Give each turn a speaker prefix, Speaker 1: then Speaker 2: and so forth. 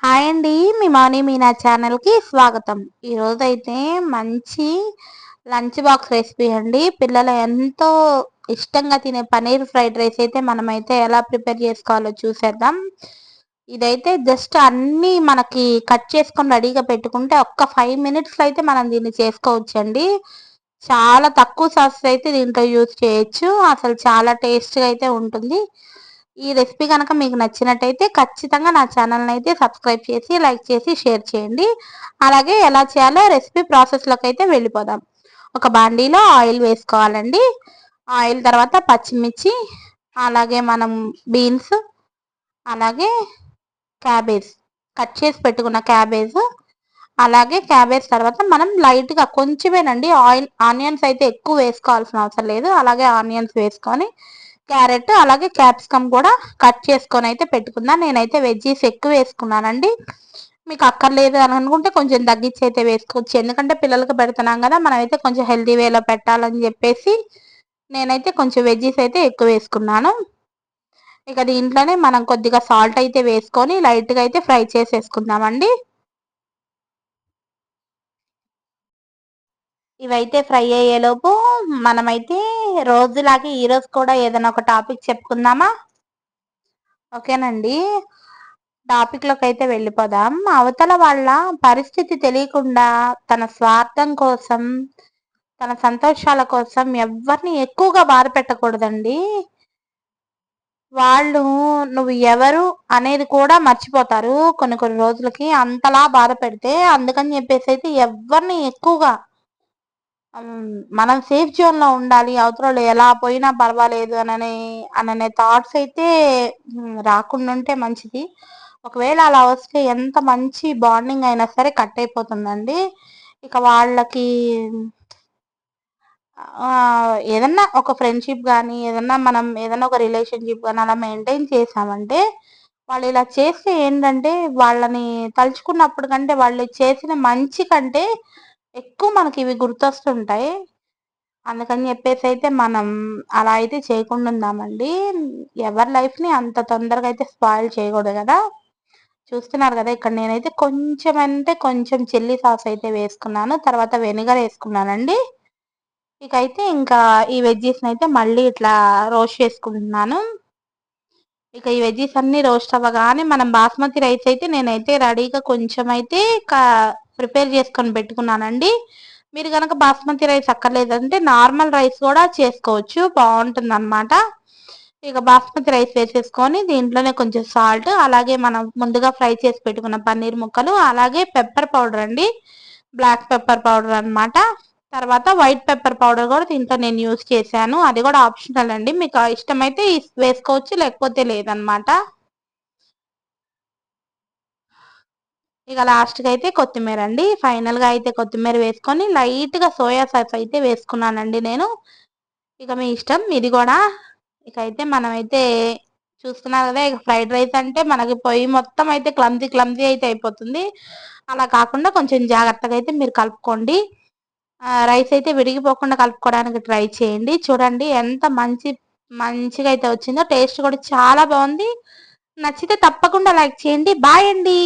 Speaker 1: Hi అండి. మీ మౌని మీనా ఛానల్‌కి స్వాగతం. ఈరోజైతే మంచి లంచ్ బాక్స్ రెసిపీ అండి. పిల్లలు ఎంతో ఇష్టంగా తినే పన్నీర్ ఫ్రైడ్ రైస్ అయితే మనమైతే ఎలా ప్రిపేర్ చేసుకోవాలో చూసేద్దాం. ఇదైతే జస్ట్ అన్నీ మనకి కట్ చేసుకొని రెడీగా పెట్టుకుంటే ఒక్క 5 మినిట్స్‌లో అయితే మనం దీన్ని చేసుకోవచ్చండి. చాలా తక్కువ సాసెస్ అయితే దీంట్లో యూజ్ చేయొచ్చు. అసలు చాలా టేస్ట్‌గా అయితే ఉంటుంది. ఈ రెసిపీ గనక మీకు నచ్చినట్టయితే ఖచ్చితంగా నా ఛానల్‌ని అయితే సబ్స్క్రైబ్ చేసి, లైక్ చేసి, షేర్ చేయండి. అలాగే ఎలా చేయాలో రెసిపీ ప్రాసెస్‌లోకైతే వెళ్ళిపోదాం. ఒక బాండీలో ఆయిల్ వేసుకోవాలండి. ఆయిల్ తర్వాత పచ్చిమిర్చి, అలాగే మనం బీన్స్, అలాగే క్యాబేజ్ కట్ చేసి పెట్టుకున్న క్యాబేజ్, అలాగే క్యాబేజ్ తర్వాత మనం లైట్‌గా కొంచెమేనండి ఆనియన్స్ అయితే ఎక్కువ వేసుకోవాల్సిన అవసరం లేదు. అలాగే ఆనియన్స్ వేసుకొని క్యారెట్ అలాగే క్యాప్సికమ్ కూడా కట్ చేసుకొని అయితే పెట్టుకుందాం. నేనైతే వెజ్జీస్ ఎక్కువ వేసుకున్నానండి. మీకు అక్కర్లేదు అని అనుకుంటే కొంచెం తగ్గించి అయితే వేసుకోవచ్చు. ఎందుకంటే పిల్లలకి పెడుతున్నాం కదా, మనమైతే కొంచెం హెల్తీ వేలో పెట్టాలని చెప్పేసి నేనైతే కొంచెం వెజ్జీస్ అయితే ఎక్కువ వేసుకున్నాను. ఇక దీంట్లోనే మనం కొద్దిగా సాల్ట్ అయితే వేసుకొని లైట్గా అయితే ఫ్రై చేసేసుకుందామండి. ఇవైతే ఫ్రై అయ్యేలోపు మనమైతే రోజులాగే ఈరోజు కూడా ఏదైనా ఒక టాపిక్ చెప్పుకుందామా? ఓకేనండి. టాపిక్‌లోకి అయితే వెళ్ళిపోదాం. అవతల వాళ్ళ పరిస్థితి తెలియకుండా తన స్వార్థం కోసం, తన సంతోషాల కోసం ఎవ్వరిని ఎక్కువగా బాధ పెట్టకూడదండి. వాళ్ళు నువ్వు ఎవరు అనేది కూడా మర్చిపోతారు కొన్ని కొన్ని రోజులకి. అంతలా బాధ పెడితే అందుకని చెప్పేసైతే ఎవ్వరిని ఎక్కువగా మనం సేఫ్ జోన్‌లో ఉండాలి. అవతలోళ్ళు ఎలా పోయినా పర్వాలేదు అననే థాట్స్ అయితే రాకుండుంటే మంచిది. ఒకవేళ అలా వస్తే ఎంత మంచి బాండింగ్ అయినా సరే కట్ అయిపోతుందండి. ఇక వాళ్ళకి ఏదన్నా ఒక ఫ్రెండ్‌షిప్ గానీ, ఏదన్నా ఒక రిలేషన్‌షిప్ గానీ అలా మెయింటైన్ చేశామంటే, వాళ్ళు ఇలా చేస్తే ఏంటంటే, వాళ్ళని తలుచుకున్నప్పుడు కంటే, వాళ్ళు చేసిన మంచి కంటే ఎక్కువ మనకివి గుర్తొస్తుంటాయి. అందుకని చెప్పేసైతే మనం అలా అయితే చేయకుండా ఉందామండి. ఎవరి లైఫ్‌ని అంత తొందరగా అయితే స్పాయిల్ చేయకూడదు గదా! చూస్తున్నారు గదా! ఇక్కడ నేనైతే కొంచెం అంటే కొంచెం చిల్లీ సాస్ అయితే వేసుకున్నాను. తర్వాత వెనిగర్ ఏసుకున్నానండి. ఇకైతే ఇంకా ఈ వెజ్జీస్‌నైతే మళ్ళీ ఇట్లా రోస్ట్ చేసుకుంటున్నాను. ఇక ఈ వెజ్జీస్ అన్నీ రోస్ట్ అవ్వగానే మనం బాస్మతి రైస్ అయితే నేనైతే రెడీగా కొంచెమైతే కా ప్రిపేర్ చేసుకొని పెట్టుకున్నానండి. మీరు గనక బాస్మతి రైస్ అక్కర్లేదంటే నార్మల్ రైస్ కూడా చేసుకోవచ్చు. బావుంటుందనమాట. ఇక బాస్మతి రైస్ వేసేసుకొని దీంట్లోనే కొంచెం సాల్ట్, అలాగే మనం ముందుగా ఫ్రై చేసి పెట్టుకున్న పన్నీర్ ముక్కలు, అలాగే పెప్పర్ పౌడర్ అండి. బ్లాక్ పెప్పర్ పౌడర్ అనమాట. తర్వాత వైట్ పెప్పర్ పౌడర్ కూడా దీంట్లో నేను యూజ్ చేశాను. అది కూడా ఆప్షనల్ అండి. మీకు ఇష్టమైతే వేసుకోవచ్చు, లేకపోతే లేదనమాట. ఇక లాస్ట్‌కి అయితే కొత్తిమీర అండి. ఫైనల్‌గా అయితే కొత్తిమీర వేసుకొని లైట్‌గా సోయా సాస్ అయితే వేసుకున్నానండి నేను. ఇక మీ ఇష్టం ఇది గూడా. ఇకైతే మనమైతే చూస్తున్నారు గదా! ఇక ఫ్రైడ్ రైస్ అంటే మనకి పొయ్యి మొత్తం అయితే క్లమ్జీ అయితే అయిపోతుంది. అలా కాకుండా కొంచెం జాగ్రత్తగా అయితే మీరు కలుపుకోండి. రైస్ అయితే విడిగిపోకుండా కలుపుకోవడానికి ట్రై చేయండి. చూడండి ఎంత మంచిగా అయితే వచ్చిందో. టేస్ట్ కూడా చాలా బావుంది. నచ్చితే తప్పకుండా లైక్ చేయండి. బాయ్ అండి.